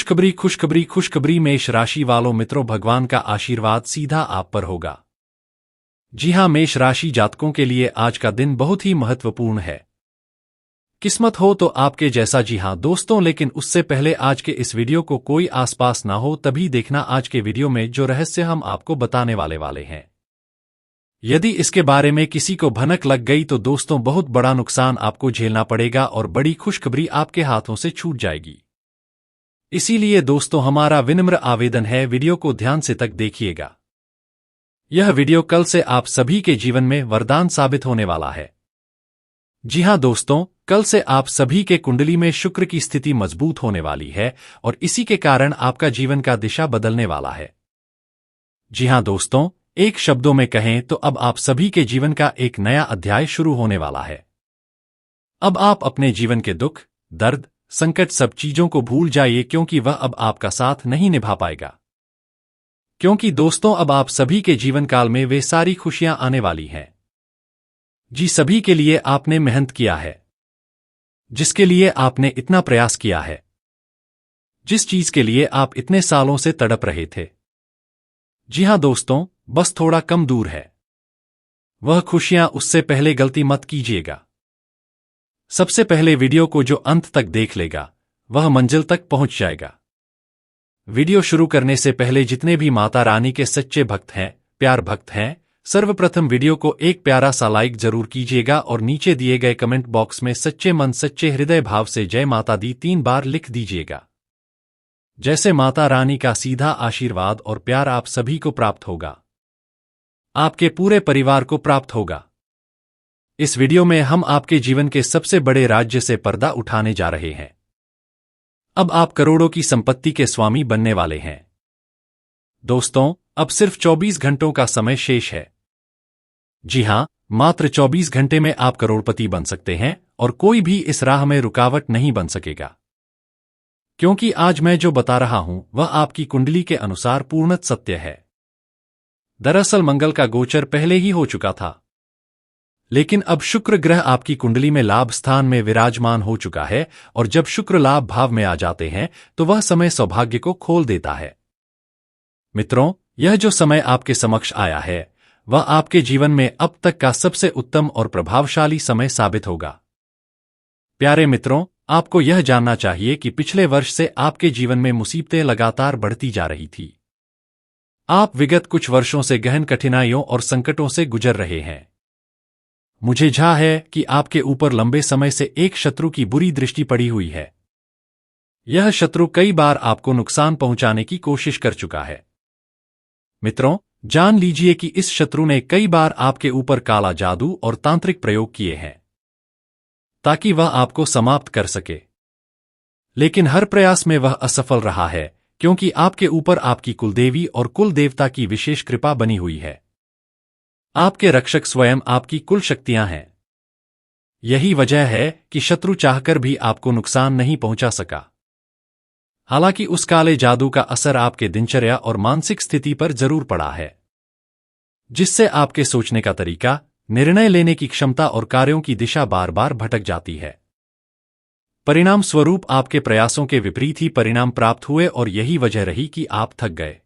खुशखबरी खुशखबरी खुशखबरी मेष राशि वालों मित्रों, भगवान का आशीर्वाद सीधा आप पर होगा। जी हां, मेष राशि जातकों के लिए आज का दिन बहुत ही महत्वपूर्ण है। किस्मत हो तो आपके जैसा। जी हां दोस्तों, लेकिन उससे पहले आज के इस वीडियो को कोई आसपास ना हो तभी देखना। आज के वीडियो में जो रहस्य हम आपको बताने वाले हैं, यदि इसके बारे में किसी को भनक लग गई तो दोस्तों बहुत बड़ा नुकसान आपको झेलना पड़ेगा और बड़ी खुशखबरी आपके हाथों से छूट जाएगी। इसीलिए दोस्तों हमारा विनम्र आवेदन है, वीडियो को ध्यान से तक देखिएगा। यह वीडियो कल से आप सभी के जीवन में वरदान साबित होने वाला है। जी हां दोस्तों, कल से आप सभी के कुंडली में शुक्र की स्थिति मजबूत होने वाली है और इसी के कारण आपका जीवन का दिशा बदलने वाला है। जी हां दोस्तों, एक शब्दों में कहें तो अब आप सभी के जीवन का एक नया अध्याय शुरू होने वाला है। अब आप अपने जीवन के दुख, दर्द, संकट सब चीजों को भूल जाइए, क्योंकि वह अब आपका साथ नहीं निभा पाएगा। क्योंकि दोस्तों अब आप सभी के जीवन काल में वे सारी खुशियां आने वाली हैं। जी सभी के लिए आपने मेहनत किया है, जिसके लिए आपने इतना प्रयास किया है, जिस चीज के लिए आप इतने सालों से तड़प रहे थे। जी हां दोस्तों, बस थोड़ा कम दूर है वह खुशियां। उससे पहले गलती मत कीजिएगा। सबसे पहले वीडियो को जो अंत तक देख लेगा वह मंजिल तक पहुंच जाएगा। वीडियो शुरू करने से पहले जितने भी माता रानी के सच्चे भक्त हैं, प्यार भक्त हैं, सर्वप्रथम वीडियो को एक प्यारा सा लाइक जरूर कीजिएगा और नीचे दिए गए कमेंट बॉक्स में सच्चे मन सच्चे हृदय भाव से जय माता दी 3 बार लिख दीजिएगा। जैसे माता रानी का सीधा आशीर्वाद और प्यार आप सभी को प्राप्त होगा, आपके पूरे परिवार को प्राप्त होगा। इस वीडियो में हम आपके जीवन के सबसे बड़े राज्य से पर्दा उठाने जा रहे हैं। अब आप करोड़ों की संपत्ति के स्वामी बनने वाले हैं। दोस्तों अब सिर्फ 24 घंटों का समय शेष है। जी हां, मात्र 24 घंटे में आप करोड़पति बन सकते हैं और कोई भी इस राह में रुकावट नहीं बन सकेगा। क्योंकि आज मैं जो बता रहा हूं वह आपकी कुंडली के अनुसार पूर्णत सत्य है। दरअसल मंगल का गोचर पहले ही हो चुका था, लेकिन अब शुक्र ग्रह आपकी कुंडली में लाभ स्थान में विराजमान हो चुका है और जब शुक्र लाभ भाव में आ जाते हैं तो वह समय सौभाग्य को खोल देता है। मित्रों, यह जो समय आपके समक्ष आया है वह आपके जीवन में अब तक का सबसे उत्तम और प्रभावशाली समय साबित होगा। प्यारे मित्रों, आपको यह जानना चाहिए कि पिछले वर्ष से आपके जीवन में मुसीबतें लगातार बढ़ती जा रही थी। आप विगत कुछ वर्षों से गहन कठिनाइयों और संकटों से गुजर रहे हैं। मुझे झा है कि आपके ऊपर लंबे समय से एक शत्रु की बुरी दृष्टि पड़ी हुई है। यह शत्रु कई बार आपको नुकसान पहुंचाने की कोशिश कर चुका है। मित्रों, जान लीजिए कि इस शत्रु ने कई बार आपके ऊपर काला जादू और तांत्रिक प्रयोग किए हैं ताकि वह आपको समाप्त कर सके। लेकिन हर प्रयास में वह असफल रहा है, क्योंकि आपके ऊपर आपकी कुलदेवी और कुल देवता की विशेष कृपा बनी हुई है। आपके रक्षक स्वयं आपकी कुल शक्तियां हैं। यही वजह है कि शत्रु चाहकर भी आपको नुकसान नहीं पहुंचा सका। हालांकि उस काले जादू का असर आपके दिनचर्या और मानसिक स्थिति पर जरूर पड़ा है, जिससे आपके सोचने का तरीका, निर्णय लेने की क्षमता और कार्यों की दिशा बार बार भटक जाती है। परिणाम स्वरूप आपके प्रयासों के विपरीत ही परिणाम प्राप्त हुए और यही वजह रही कि आप थक गए।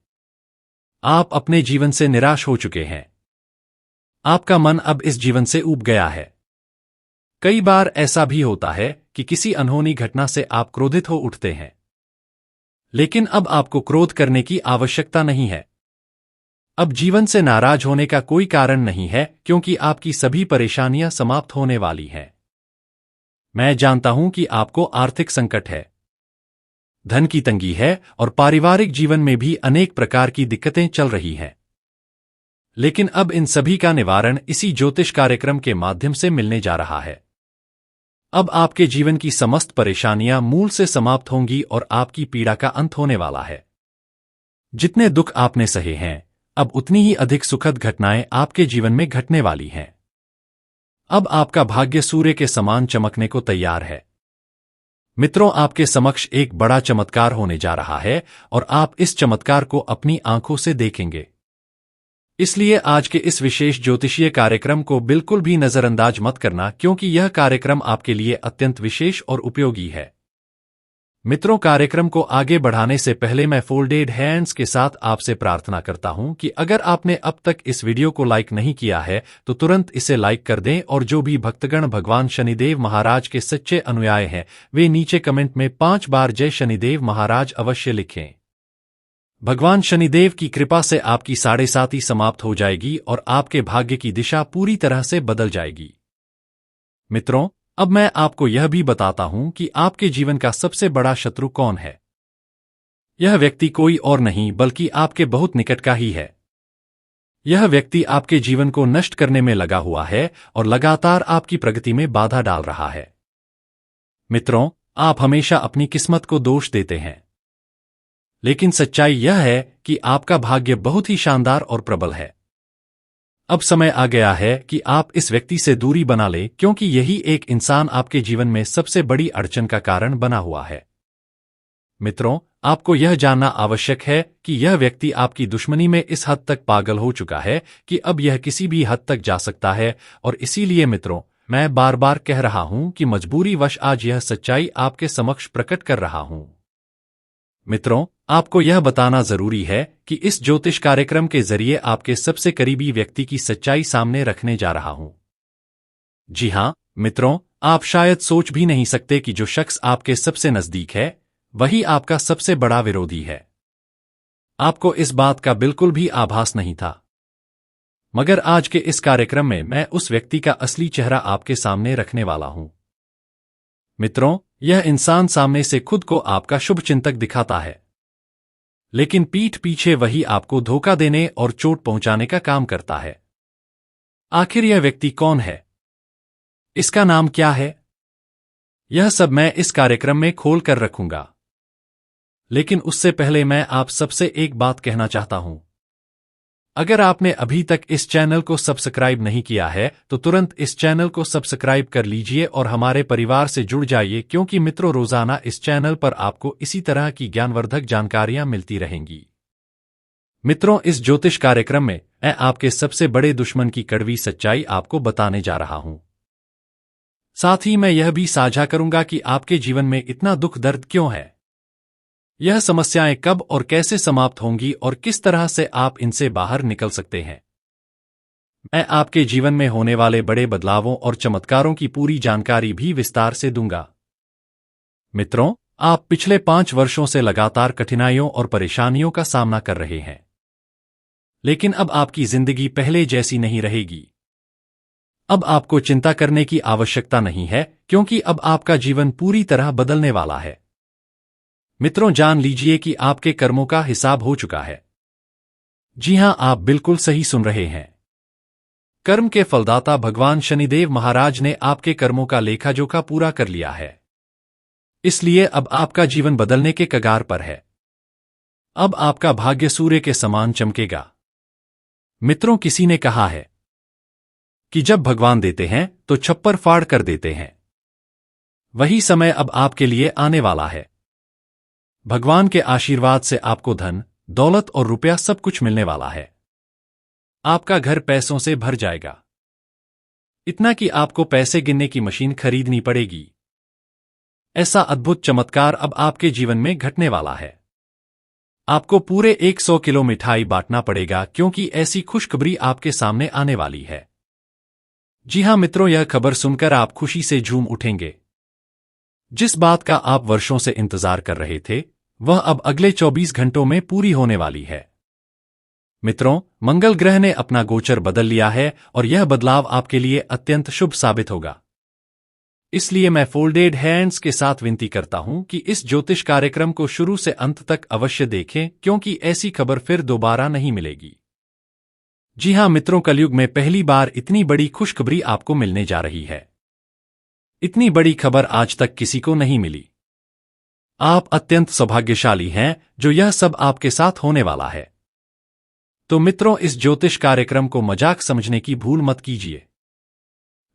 आप अपने जीवन से निराश हो चुके हैं। आपका मन अब इस जीवन से ऊब गया है। कई बार ऐसा भी होता है कि किसी अनहोनी घटना से आप क्रोधित हो उठते हैं, लेकिन अब आपको क्रोध करने की आवश्यकता नहीं है। अब जीवन से नाराज होने का कोई कारण नहीं है, क्योंकि आपकी सभी परेशानियां समाप्त होने वाली हैं। मैं जानता हूं कि आपको आर्थिक संकट है, धन की तंगी है और पारिवारिक जीवन में भी अनेक प्रकार की दिक्कतें चल रही हैं। लेकिन अब इन सभी का निवारण इसी ज्योतिष कार्यक्रम के माध्यम से मिलने जा रहा है। अब आपके जीवन की समस्त परेशानियां मूल से समाप्त होंगी और आपकी पीड़ा का अंत होने वाला है। जितने दुख आपने सहे हैं, अब उतनी ही अधिक सुखद घटनाएं आपके जीवन में घटने वाली हैं। अब आपका भाग्य सूर्य के समान चमकने को तैयार है। मित्रों, आपके समक्ष एक बड़ा चमत्कार होने जा रहा है और आप इस चमत्कार को अपनी आंखों से देखेंगे। इसलिए आज के इस विशेष ज्योतिषीय कार्यक्रम को बिल्कुल भी नजरअंदाज मत करना, क्योंकि यह कार्यक्रम आपके लिए अत्यंत विशेष और उपयोगी है। मित्रों, कार्यक्रम को आगे बढ़ाने से पहले मैं फोल्डेड हैंड्स के साथ आपसे प्रार्थना करता हूं कि अगर आपने अब तक इस वीडियो को लाइक नहीं किया है तो तुरंत इसे लाइक कर दें, और जो भी भक्तगण भगवान शनिदेव महाराज के सच्चे अनुयायी हैं वे नीचे कमेंट में 5 बार जय शनिदेव महाराज अवश्य लिखें। भगवान शनिदेव की कृपा से आपकी 7.5 समाप्त हो जाएगी और आपके भाग्य की दिशा पूरी तरह से बदल जाएगी। मित्रों, अब मैं आपको यह भी बताता हूं कि आपके जीवन का सबसे बड़ा शत्रु कौन है। यह व्यक्ति कोई और नहीं बल्कि आपके बहुत निकट का ही है। यह व्यक्ति आपके जीवन को नष्ट करने में लगा हुआ है और लगातार आपकी प्रगति में बाधा डाल रहा है। मित्रों, आप हमेशा अपनी किस्मत को दोष देते हैं, लेकिन सच्चाई यह है कि आपका भाग्य बहुत ही शानदार और प्रबल है। अब समय आ गया है कि आप इस व्यक्ति से दूरी बना लें, क्योंकि यही एक इंसान आपके जीवन में सबसे बड़ी अड़चन का कारण बना हुआ है। मित्रों, आपको यह जानना आवश्यक है कि यह व्यक्ति आपकी दुश्मनी में इस हद तक पागल हो चुका है कि अब यह किसी भी हद तक जा सकता है, और इसीलिए मित्रों, मैं बार बार कह रहा हूं कि मजबूरीवश आज यह सच्चाई आपके समक्ष प्रकट कर रहा हूं। मित्रों, आपको यह बताना जरूरी है कि इस ज्योतिष कार्यक्रम के जरिए आपके सबसे करीबी व्यक्ति की सच्चाई सामने रखने जा रहा हूं। जी हां मित्रों, आप शायद सोच भी नहीं सकते कि जो शख्स आपके सबसे नजदीक है वही आपका सबसे बड़ा विरोधी है। आपको इस बात का बिल्कुल भी आभास नहीं था, मगर आज के इस कार्यक्रम में मैं उस व्यक्ति का असली चेहरा आपके सामने रखने वाला हूं। मित्रों, यह इंसान सामने से खुद को आपका शुभचिंतक दिखाता है, लेकिन पीठ पीछे वही आपको धोखा देने और चोट पहुंचाने का काम करता है। आखिर यह व्यक्ति कौन है? इसका नाम क्या है? यह सब मैं इस कार्यक्रम में खोल कर रखूंगा, लेकिन उससे पहले मैं आप सबसे एक बात कहना चाहता हूं। अगर आपने अभी तक इस चैनल को सब्सक्राइब नहीं किया है तो तुरंत इस चैनल को सब्सक्राइब कर लीजिए और हमारे परिवार से जुड़ जाइए, क्योंकि मित्रों, रोजाना इस चैनल पर आपको इसी तरह की ज्ञानवर्धक जानकारियां मिलती रहेंगी। मित्रों, इस ज्योतिष कार्यक्रम में मैं आपके सबसे बड़े दुश्मन की कड़वी सच्चाई आपको बताने जा रहा हूं। साथ ही मैं यह भी साझा करूंगा कि आपके जीवन में इतना दुख दर्द क्यों है, यह समस्याएं कब और कैसे समाप्त होंगी और किस तरह से आप इनसे बाहर निकल सकते हैं। मैं आपके जीवन में होने वाले बड़े बदलावों और चमत्कारों की पूरी जानकारी भी विस्तार से दूंगा। मित्रों, आप पिछले 5 वर्षों से लगातार कठिनाइयों और परेशानियों का सामना कर रहे हैं, लेकिन अब आपकी जिंदगी पहले जैसी नहीं रहेगी। अब आपको चिंता करने की आवश्यकता नहीं है, क्योंकि अब आपका जीवन पूरी तरह बदलने वाला है। मित्रों, जान लीजिए कि आपके कर्मों का हिसाब हो चुका है। जी हां, आप बिल्कुल सही सुन रहे हैं। कर्म के फलदाता भगवान शनिदेव महाराज ने आपके कर्मों का लेखा-जोखा पूरा कर लिया है। इसलिए अब आपका जीवन बदलने के कगार पर है। अब आपका भाग्य सूर्य के समान चमकेगा। मित्रों, किसी ने कहा है कि जब भगवान देते हैं तो छप्पर फाड़ कर देते हैं। वही समय अब आपके लिए आने वाला है। भगवान के आशीर्वाद से आपको धन, दौलत और रुपया सब कुछ मिलने वाला है। आपका घर पैसों से भर जाएगा, इतना कि आपको पैसे गिनने की मशीन खरीदनी पड़ेगी। ऐसा अद्भुत चमत्कार अब आपके जीवन में घटने वाला है। आपको पूरे 100 किलो मिठाई बांटना पड़ेगा, क्योंकि ऐसी खुशखबरी आपके सामने आने वाली है। जी हां मित्रों, यह खबर सुनकर आप खुशी से झूम उठेंगे। जिस बात का आप वर्षों से इंतजार कर रहे थे वह अब अगले 24 घंटों में पूरी होने वाली है। मित्रों, मंगल ग्रह ने अपना गोचर बदल लिया है और यह बदलाव आपके लिए अत्यंत शुभ साबित होगा। इसलिए मैं फोल्डेड हैंड्स के साथ विनती करता हूं कि इस ज्योतिष कार्यक्रम को शुरू से अंत तक अवश्य देखें, क्योंकि ऐसी खबर फिर दोबारा नहीं मिलेगी। जी हां मित्रों, कलयुग में पहली बार इतनी बड़ी खुशखबरी आपको मिलने जा रही है। इतनी बड़ी खबर आज तक किसी को नहीं मिली। आप अत्यंत सौभाग्यशाली हैं जो यह सब आपके साथ होने वाला है। तो मित्रों, इस ज्योतिष कार्यक्रम को मजाक समझने की भूल मत कीजिए,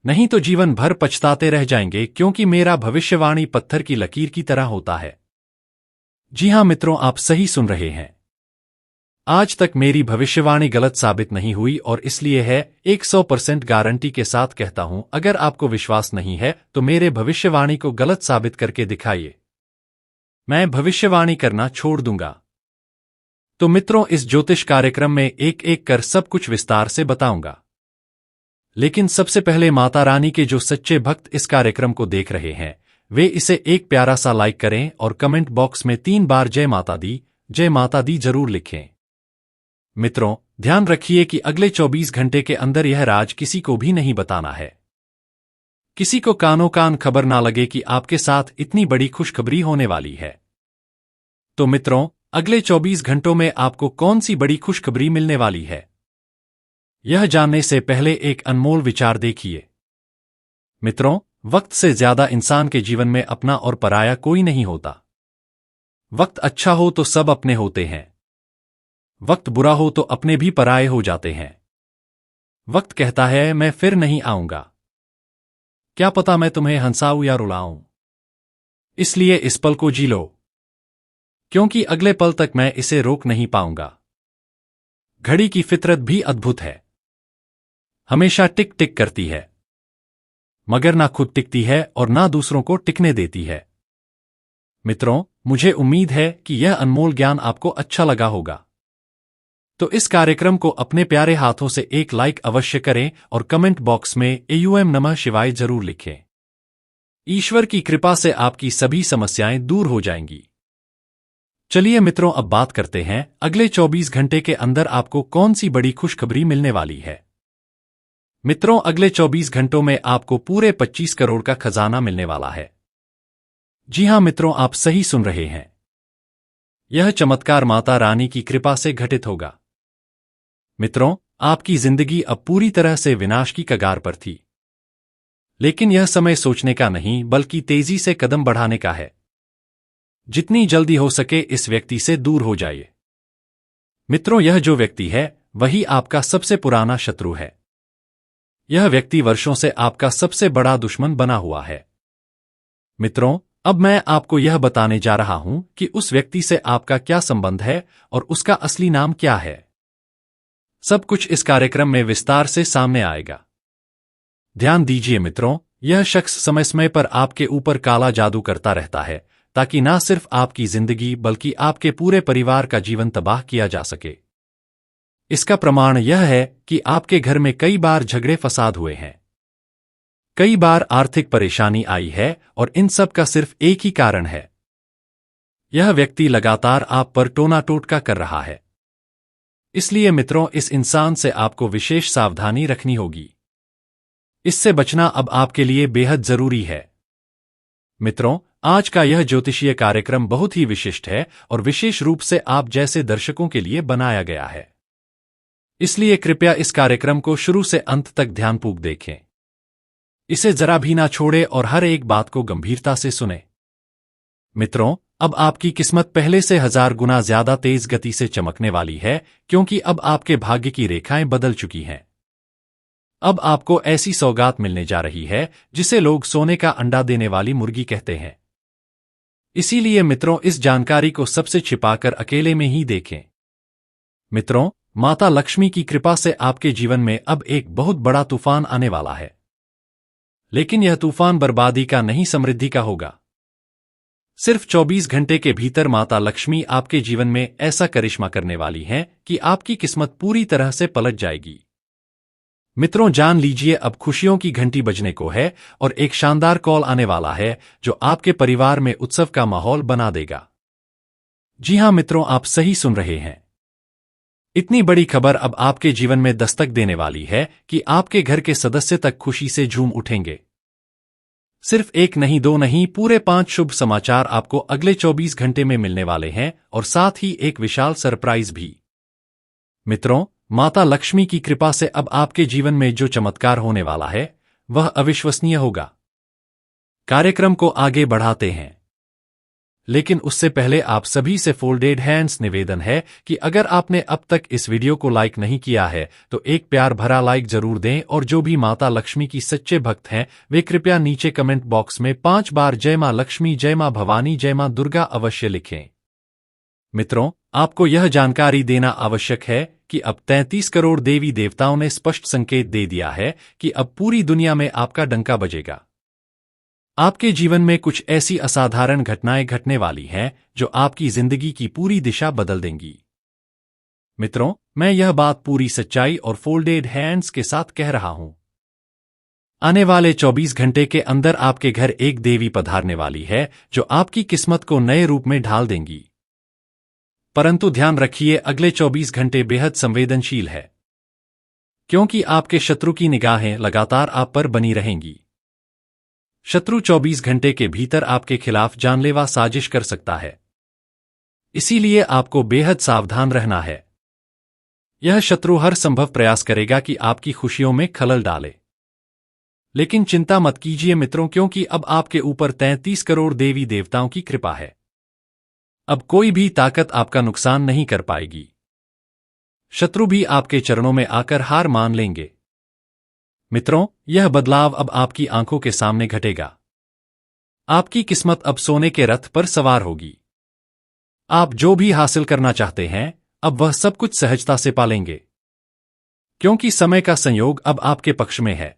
नहीं तो जीवन भर पछताते रह जाएंगे, क्योंकि मेरा भविष्यवाणी पत्थर की लकीर की तरह होता है। जी हां मित्रों, आप सही सुन रहे हैं। आज तक मेरी भविष्यवाणी गलत साबित नहीं हुई, और इसलिए है 100% गारंटी के साथ कहता हूं, अगर आपको विश्वास नहीं है तो मेरे भविष्यवाणी को गलत साबित करके दिखाइए। मैं भविष्यवाणी करना छोड़ दूंगा। तो मित्रों, इस ज्योतिष कार्यक्रम में एक एक कर सब कुछ विस्तार से बताऊंगा। लेकिन सबसे पहले माता रानी के जो सच्चे भक्त इस कार्यक्रम को देख रहे हैं, वे इसे एक प्यारा सा लाइक करें और कमेंट बॉक्स में 3 बार जय माता दी जरूर लिखें। मित्रों, ध्यान रखिए कि अगले 24 घंटे के अंदर यह राज किसी को भी नहीं बताना है। किसी को कानो कान खबर ना लगे कि आपके साथ इतनी बड़ी खुशखबरी होने वाली है। तो मित्रों, अगले 24 घंटों में आपको कौन सी बड़ी खुशखबरी मिलने वाली है, यह जानने से पहले एक अनमोल विचार देखिए। मित्रों, वक्त से ज्यादा इंसान के जीवन में अपना और पराया कोई नहीं होता। वक्त अच्छा हो तो सब अपने होते हैं, वक्त बुरा हो तो अपने भी पराये हो जाते हैं। वक्त कहता है मैं फिर नहीं आऊंगा, क्या पता मैं तुम्हें हंसाऊं या रुलाऊं। इसलिए इस पल को जी लो, क्योंकि अगले पल तक मैं इसे रोक नहीं पाऊंगा। घड़ी की फितरत भी अद्भुत है, हमेशा टिक टिक करती है, मगर ना खुद टिकती है और ना दूसरों को टिकने देती है। मित्रों, मुझे उम्मीद है कि यह अनमोल ज्ञान आपको अच्छा लगा होगा। तो इस कार्यक्रम को अपने प्यारे हाथों से एक लाइक अवश्य करें और कमेंट बॉक्स में एयूएम नमः शिवाय जरूर लिखें। ईश्वर की कृपा से आपकी सभी समस्याएं दूर हो जाएंगी। चलिए मित्रों, अब बात करते हैं अगले 24 घंटे के अंदर आपको कौन सी बड़ी खुशखबरी मिलने वाली है। मित्रों, अगले 24 घंटों में आपको पूरे 25 करोड़ का खजाना मिलने वाला है। जी हां मित्रों, आप सही सुन रहे हैं। यह चमत्कार माता रानी की कृपा से घटित होगा। मित्रों, आपकी जिंदगी अब पूरी तरह से विनाश की कगार पर थी, लेकिन यह समय सोचने का नहीं बल्कि तेजी से कदम बढ़ाने का है। जितनी जल्दी हो सके इस व्यक्ति से दूर हो जाइए। मित्रों, यह जो व्यक्ति है वही आपका सबसे पुराना शत्रु है। यह व्यक्ति वर्षों से आपका सबसे बड़ा दुश्मन बना हुआ है। मित्रों, अब मैं आपको यह बताने जा रहा हूं कि उस व्यक्ति से आपका क्या संबंध है और उसका असली नाम क्या है। सब कुछ इस कार्यक्रम में विस्तार से सामने आएगा। ध्यान दीजिए मित्रों, यह शख्स समय समय पर आपके ऊपर काला जादू करता रहता है ताकि ना सिर्फ आपकी जिंदगी बल्कि आपके पूरे परिवार का जीवन तबाह किया जा सके। इसका प्रमाण यह है कि आपके घर में कई बार झगड़े फसाद हुए हैं, कई बार आर्थिक परेशानी आई है और इन सब का सिर्फ एक ही कारण है। यह व्यक्ति लगातार आप पर टोना टोटका कर रहा है। इसलिए मित्रों, इस इंसान से आपको विशेष सावधानी रखनी होगी। इससे बचना अब आपके लिए बेहद जरूरी है। मित्रों, आज का यह ज्योतिषीय कार्यक्रम बहुत ही विशिष्ट है और विशेष रूप से आप जैसे दर्शकों के लिए बनाया गया है। इसलिए कृपया इस कार्यक्रम को शुरू से अंत तक ध्यानपूर्वक देखें। इसे जरा भी ना छोड़ें और हर एक बात को गंभीरता से सुनें। मित्रों, अब आपकी किस्मत पहले से 1000 गुना ज्यादा तेज गति से चमकने वाली है, क्योंकि अब आपके भाग्य की रेखाएं बदल चुकी हैं। अब आपको ऐसी सौगात मिलने जा रही है जिसे लोग सोने का अंडा देने वाली मुर्गी कहते हैं। इसीलिए मित्रों, इस जानकारी को सबसे छिपाकर अकेले में ही देखें। मित्रों, माता लक्ष्मी की कृपा से आपके जीवन में अब एक बहुत बड़ा तूफान आने वाला है। लेकिन यह तूफान बर्बादी का नहीं, समृद्धि का होगा। सिर्फ 24 घंटे के भीतर माता लक्ष्मी आपके जीवन में ऐसा करिश्मा करने वाली हैं कि आपकी किस्मत पूरी तरह से पलट जाएगी। मित्रों, जान लीजिए, अब खुशियों की घंटी बजने को है और एक शानदार कॉल आने वाला है जो आपके परिवार में उत्सव का माहौल बना देगा। जी हां मित्रों, आप सही सुन रहे हैं। इतनी बड़ी खबर अब आपके जीवन में दस्तक देने वाली है कि आपके घर के सदस्य तक खुशी से झूम उठेंगे। सिर्फ एक नहीं, दो नहीं, पूरे 5 शुभ समाचार आपको अगले 24 घंटे में मिलने वाले हैं और साथ ही एक विशाल सरप्राइज भी। मित्रों, माता लक्ष्मी की कृपा से अब आपके जीवन में जो चमत्कार होने वाला है वह अविश्वसनीय होगा। कार्यक्रम को आगे बढ़ाते हैं, लेकिन उससे पहले आप सभी से फोल्डेड हैंड्स निवेदन है कि अगर आपने अब तक इस वीडियो को लाइक नहीं किया है तो एक प्यार भरा लाइक जरूर दें और जो भी माता लक्ष्मी की सच्चे भक्त हैं वे कृपया नीचे कमेंट बॉक्स में 5 बार जय मां लक्ष्मी, जय मां भवानी, जय मां दुर्गा अवश्य लिखें। मित्रों, आपको यह जानकारी देना आवश्यक है कि अब 33 करोड़ देवी देवताओं ने स्पष्ट संकेत दे दिया है कि अब पूरी दुनिया में आपका डंका बजेगा। आपके जीवन में कुछ ऐसी असाधारण घटनाएं घटने वाली हैं जो आपकी जिंदगी की पूरी दिशा बदल देंगी। मित्रों, मैं यह बात पूरी सच्चाई और फोल्डेड हैंड्स के साथ कह रहा हूं। आने वाले 24 घंटे के अंदर आपके घर एक देवी पधारने वाली है जो आपकी किस्मत को नए रूप में ढाल देंगी। परंतु ध्यान रखिए, अगले 24 घंटे बेहद संवेदनशील है, क्योंकि आपके शत्रु की निगाहें लगातार आप पर बनी रहेंगी। शत्रु 24 घंटे के भीतर आपके खिलाफ जानलेवा साजिश कर सकता है, इसीलिए आपको बेहद सावधान रहना है। यह शत्रु हर संभव प्रयास करेगा कि आपकी खुशियों में खलल डाले। लेकिन चिंता मत कीजिए मित्रों, क्योंकि अब आपके ऊपर 33 करोड़ देवी देवताओं की कृपा है। अब कोई भी ताकत आपका नुकसान नहीं कर पाएगी। शत्रु भी आपके चरणों में आकर हार मान लेंगे। मित्रों, यह बदलाव अब आपकी आंखों के सामने घटेगा। आपकी किस्मत अब सोने के रथ पर सवार होगी। आप जो भी हासिल करना चाहते हैं, अब वह सब कुछ सहजता से पालेंगे, क्योंकि समय का संयोग अब आपके पक्ष में है।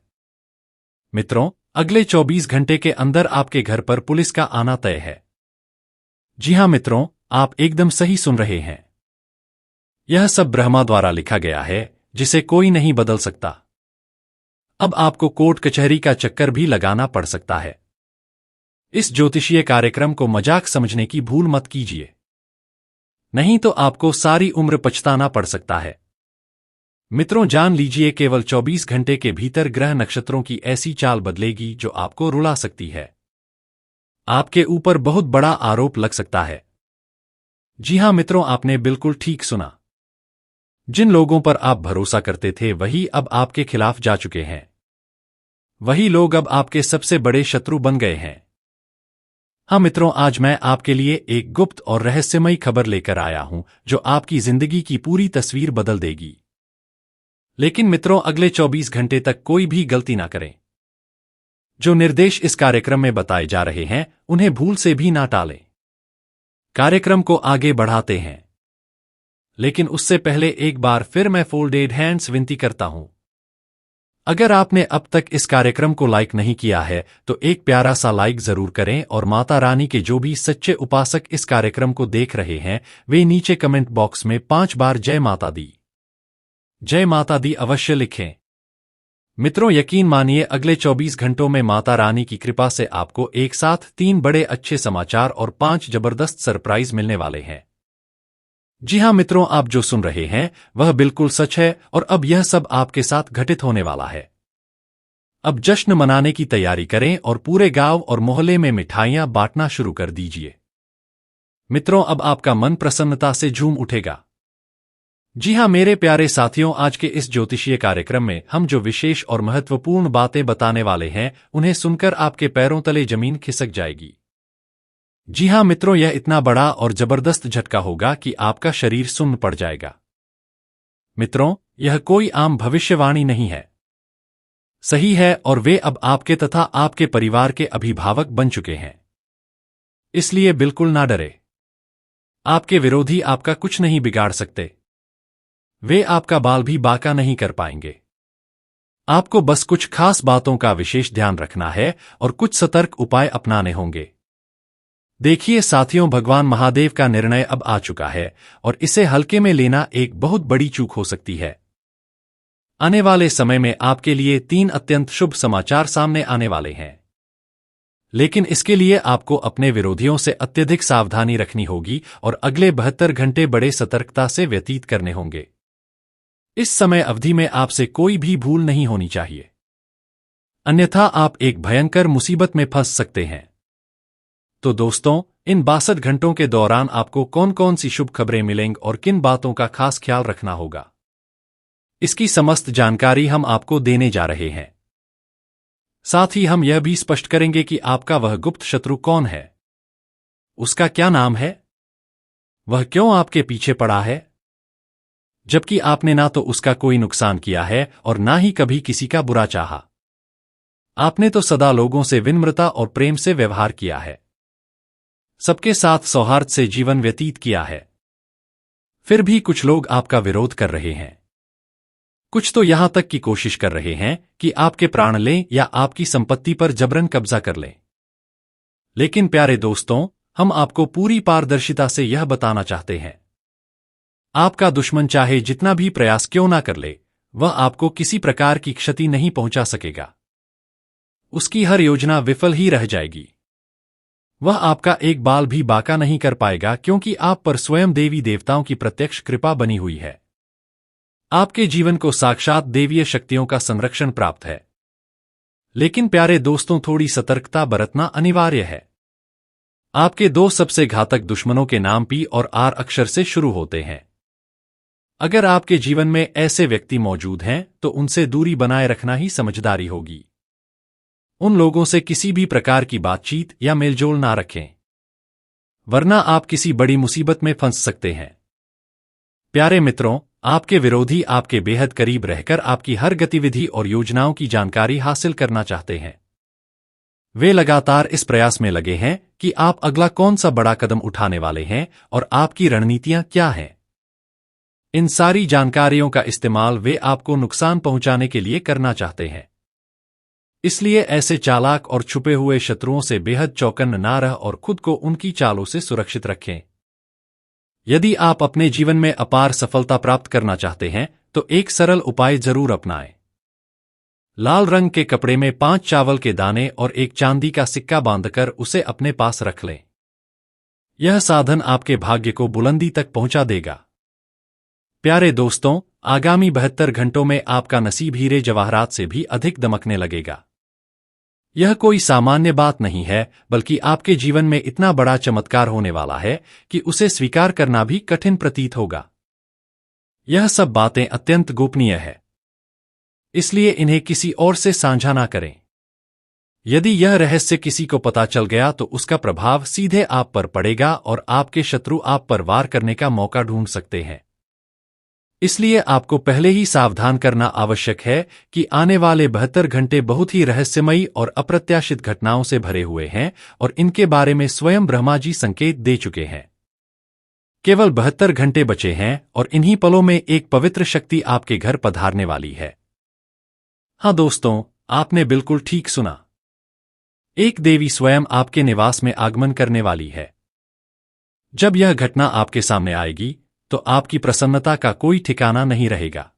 मित्रों, अगले 24 घंटे के अंदर आपके घर पर पुलिस का आना तय है। जी हां मित्रों, आप एकदम सही सुन रहे हैं। यह सब ब्रह्मा द्वारा लिखा गया है, जिसे कोई नहीं बदल सकता। अब आपको कोर्ट कचहरी का चक्कर भी लगाना पड़ सकता है। इस ज्योतिषीय कार्यक्रम को मजाक समझने की भूल मत कीजिए, नहीं तो आपको सारी उम्र पछताना पड़ सकता है। मित्रों, जान लीजिए, केवल 24 घंटे के भीतर ग्रह नक्षत्रों की ऐसी चाल बदलेगी जो आपको रुला सकती है। आपके ऊपर बहुत बड़ा आरोप लग सकता है। जी हां मित्रों, आपने बिल्कुल ठीक सुना। जिन लोगों पर आप भरोसा करते थे वही अब आपके खिलाफ जा चुके हैं। वही लोग अब आपके सबसे बड़े शत्रु बन गए हैं। हाँ मित्रों, आज मैं आपके लिए एक गुप्त और रहस्यमयी खबर लेकर आया हूं जो आपकी जिंदगी की पूरी तस्वीर बदल देगी। लेकिन मित्रों, अगले 24 घंटे तक कोई भी गलती ना करें। जो निर्देश इस कार्यक्रम में बताए जा रहे हैं उन्हें भूल से भी ना टालें। कार्यक्रम को आगे बढ़ाते हैं, लेकिन उससे पहले एक बार फिर मैं फोल्डेड हैंड्स विनती करता हूं। अगर आपने अब तक इस कार्यक्रम को लाइक नहीं किया है तो एक प्यारा सा लाइक जरूर करें, और माता रानी के जो भी सच्चे उपासक इस कार्यक्रम को देख रहे हैं वे नीचे कमेंट बॉक्स में 5 बार जय माता दी अवश्य लिखें। मित्रों, यकीन मानिए, अगले 24 घंटों में माता रानी की कृपा से आपको एक साथ 3 बड़े अच्छे समाचार और 5 जबरदस्त सरप्राइज मिलने वाले हैं। जी हां मित्रों, आप जो सुन रहे हैं वह बिल्कुल सच है, और अब यह सब आपके साथ घटित होने वाला है। अब जश्न मनाने की तैयारी करें और पूरे गांव और मोहल्ले में मिठाइयां बांटना शुरू कर दीजिए। मित्रों, अब आपका मन प्रसन्नता से झूम उठेगा। जी हां मेरे प्यारे साथियों, आज के इस ज्योतिषीय कार्यक्रम में हम जो विशेष और महत्वपूर्ण बातें बताने वाले हैं उन्हें सुनकर आपके पैरों तले जमीन खिसक जाएगी। जी हां मित्रों, यह इतना बड़ा और जबरदस्त झटका होगा कि आपका शरीर सुन्न पड़ जाएगा। मित्रों, यह कोई आम भविष्यवाणी नहीं है, सही है, और वे अब आपके तथा आपके परिवार के अभिभावक बन चुके हैं। इसलिए बिल्कुल ना डरे। आपके विरोधी आपका कुछ नहीं बिगाड़ सकते। वे आपका बाल भी बांका नहीं कर पाएंगे। आपको बस कुछ खास बातों का विशेष ध्यान रखना है और कुछ सतर्क उपाय अपनाने होंगे। देखिए साथियों, भगवान महादेव का निर्णय अब आ चुका है, और इसे हल्के में लेना एक बहुत बड़ी चूक हो सकती है। आने वाले समय में आपके लिए 3 अत्यंत शुभ समाचार सामने आने वाले हैं, लेकिन इसके लिए आपको अपने विरोधियों से अत्यधिक सावधानी रखनी होगी और अगले 72 घंटे बड़े सतर्कता से व्यतीत करने होंगे। इस समय अवधि में आपसे कोई भी भूल नहीं होनी चाहिए, अन्यथा आप एक भयंकर मुसीबत में फंस सकते हैं। तो दोस्तों, इन 62 घंटों के दौरान आपको कौन कौन सी शुभ खबरें मिलेंगी और किन बातों का खास ख्याल रखना होगा, इसकी समस्त जानकारी हम आपको देने जा रहे हैं। साथ ही हम यह भी स्पष्ट करेंगे कि आपका वह गुप्त शत्रु कौन है, उसका क्या नाम है, वह क्यों आपके पीछे पड़ा है, जबकि आपने ना तो उसका कोई नुकसान किया है और ना ही कभी किसी का बुरा चाहा। आपने तो सदा लोगों से विनम्रता और प्रेम से व्यवहार किया है, सबके साथ सौहार्द से जीवन व्यतीत किया है। फिर भी कुछ लोग आपका विरोध कर रहे हैं। कुछ तो यहां तक की कोशिश कर रहे हैं कि आपके प्राण लें या आपकी संपत्ति पर जबरन कब्जा कर लें। लेकिन प्यारे दोस्तों, हम आपको पूरी पारदर्शिता से यह बताना चाहते हैं, आपका दुश्मन चाहे जितना भी प्रयास क्यों ना कर ले, वह आपको किसी प्रकार की क्षति नहीं पहुंचा सकेगा। उसकी हर योजना विफल ही रह जाएगी। वह आपका एक बाल भी बाका नहीं कर पाएगा, क्योंकि आप पर स्वयं देवी देवताओं की प्रत्यक्ष कृपा बनी हुई है। आपके जीवन को साक्षात देवीय शक्तियों का संरक्षण प्राप्त है। लेकिन प्यारे दोस्तों, थोड़ी सतर्कता बरतना अनिवार्य है। आपके दो सबसे घातक दुश्मनों के नाम पी और आर अक्षर से शुरू होते हैं। अगर आपके जीवन में ऐसे व्यक्ति मौजूद हैं, तो उनसे दूरी बनाए रखना ही समझदारी होगी। उन लोगों से किसी भी प्रकार की बातचीत या मेलजोल ना रखें, वरना आप किसी बड़ी मुसीबत में फंस सकते हैं। प्यारे मित्रों, आपके विरोधी आपके बेहद करीब रहकर आपकी हर गतिविधि और योजनाओं की जानकारी हासिल करना चाहते हैं। वे लगातार इस प्रयास में लगे हैं कि आप अगला कौन सा बड़ा कदम उठाने वाले हैं और आपकी रणनीतियां क्या हैं। इन सारी जानकारियों का इस्तेमाल वे आपको नुकसान पहुंचाने के लिए करना चाहते हैं। इसलिए ऐसे चालाक और छुपे हुए शत्रुओं से बेहद चौकन्न ना रह और खुद को उनकी चालों से सुरक्षित रखें। यदि आप अपने जीवन में अपार सफलता प्राप्त करना चाहते हैं, तो एक सरल उपाय जरूर अपनाएं। लाल रंग के कपड़े में 5 चावल के दाने और एक चांदी का सिक्का बांधकर उसे अपने पास रख लें। यह साधन आपके भाग्य को बुलंदी तक पहुंचा देगा। प्यारे दोस्तों, आगामी 72 घंटों में आपका नसीब हीरे जवाहरात से भी अधिक दमकने लगेगा। यह कोई सामान्य बात नहीं है, बल्कि आपके जीवन में इतना बड़ा चमत्कार होने वाला है कि उसे स्वीकार करना भी कठिन प्रतीत होगा। यह सब बातें अत्यंत गोपनीय है, इसलिए इन्हें किसी और से साझा ना करें। यदि यह रहस्य किसी को पता चल गया, तो उसका प्रभाव सीधे आप पर पड़ेगा और आपके शत्रु आप पर वार करने का मौका ढूंढ सकते हैं। इसलिए आपको पहले ही सावधान करना आवश्यक है कि आने वाले 72 घंटे बहुत ही रहस्यमयी और अप्रत्याशित घटनाओं से भरे हुए हैं और इनके बारे में स्वयं ब्रह्मा जी संकेत दे चुके हैं। केवल 72 घंटे बचे हैं और इन्हीं पलों में एक पवित्र शक्ति आपके घर पधारने वाली है। हाँ दोस्तों, आपने बिल्कुल ठीक सुना। एक देवी स्वयं आपके निवास में आगमन करने वाली है। जब यह घटना आपके सामने आएगी, तो आपकी प्रसन्नता का कोई ठिकाना नहीं रहेगा।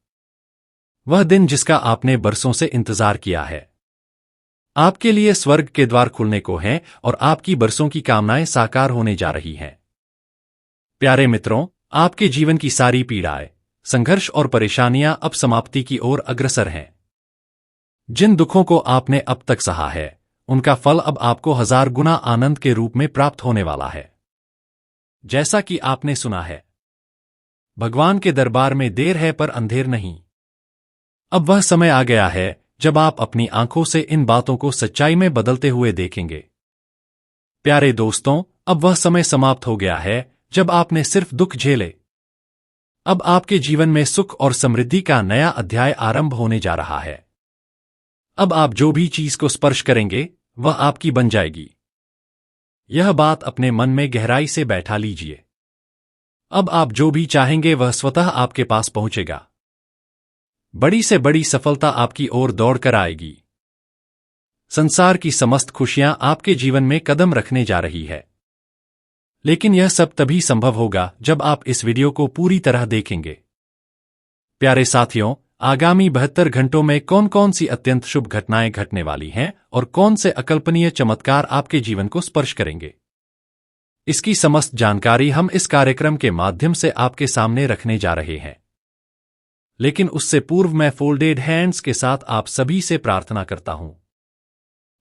वह दिन जिसका आपने बरसों से इंतजार किया है, आपके लिए स्वर्ग के द्वार खुलने को हैं और आपकी बरसों की कामनाएं साकार होने जा रही हैं। प्यारे मित्रों, आपके जीवन की सारी पीड़ाएं, संघर्ष और परेशानियां अब समाप्ति की ओर अग्रसर हैं। जिन दुखों को आपने अब तक सहा है, उनका फल अब आपको 1000 गुना आनंद के रूप में प्राप्त होने वाला है। जैसा कि आपने सुना है, भगवान के दरबार में देर है पर अंधेर नहीं। अब वह समय आ गया है जब आप अपनी आंखों से इन बातों को सच्चाई में बदलते हुए देखेंगे। प्यारे दोस्तों, अब वह समय समाप्त हो गया है जब आपने सिर्फ दुख झेले। अब आपके जीवन में सुख और समृद्धि का नया अध्याय आरंभ होने जा रहा है। अब आप जो भी चीज को स्पर्श करेंगे, वह आपकी बन जाएगी। यह बात अपने मन में गहराई से बैठा लीजिए। अब आप जो भी चाहेंगे वह स्वतः आपके पास पहुंचेगा। बड़ी से बड़ी सफलता आपकी ओर दौड़ कर आएगी। संसार की समस्त खुशियां आपके जीवन में कदम रखने जा रही है। लेकिन यह सब तभी संभव होगा जब आप इस वीडियो को पूरी तरह देखेंगे। प्यारे साथियों, आगामी 72 घंटों में कौन कौन सी अत्यंत शुभ घटनाएं घटने वाली हैं और कौन से अकल्पनीय चमत्कार आपके जीवन को स्पर्श करेंगे, इसकी समस्त जानकारी हम इस कार्यक्रम के माध्यम से आपके सामने रखने जा रहे हैं। लेकिन उससे पूर्व मैं फोल्डेड हैंड्स के साथ आप सभी से प्रार्थना करता हूं,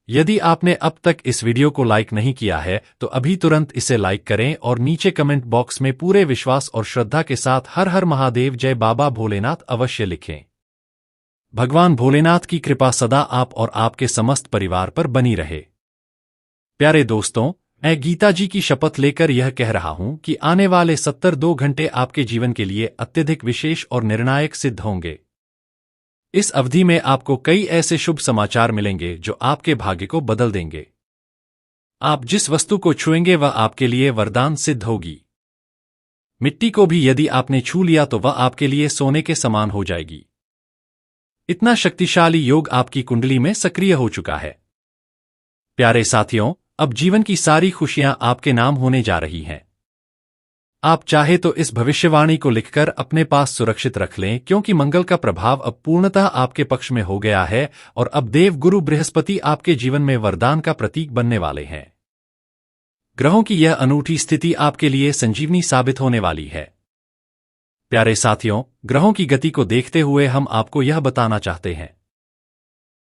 यदि आपने अब तक इस वीडियो को लाइक नहीं किया है, तो अभी तुरंत इसे लाइक करें और नीचे कमेंट बॉक्स में पूरे विश्वास और श्रद्धा के साथ हर हर महादेव जय बाबा भोलेनाथ अवश्य लिखें। भगवान भोलेनाथ की कृपा सदा आप और आपके समस्त परिवार पर बनी रहे। प्यारे दोस्तों, मैं गीता जी की शपथ लेकर यह कह रहा हूं कि आने वाले 72 घंटे आपके जीवन के लिए अत्यधिक विशेष और निर्णायक सिद्ध होंगे। इस अवधि में आपको कई ऐसे शुभ समाचार मिलेंगे जो आपके भाग्य को बदल देंगे। आप जिस वस्तु को छुएंगे वह आपके लिए वरदान सिद्ध होगी। मिट्टी को भी यदि आपने छू लिया तो वह आपके लिए सोने के समान हो जाएगी। इतना शक्तिशाली योग आपकी कुंडली में सक्रिय हो चुका है। प्यारे साथियों, अब जीवन की सारी खुशियां आपके नाम होने जा रही हैं। आप चाहे तो इस भविष्यवाणी को लिखकर अपने पास सुरक्षित रख लें, क्योंकि मंगल का प्रभाव अब पूर्णतः आपके पक्ष में हो गया है और अब देव गुरु बृहस्पति आपके जीवन में वरदान का प्रतीक बनने वाले हैं। ग्रहों की यह अनूठी स्थिति आपके लिए संजीवनी साबित होने वाली है। प्यारे साथियों, ग्रहों की गति को देखते हुए हम आपको यह बताना चाहते हैं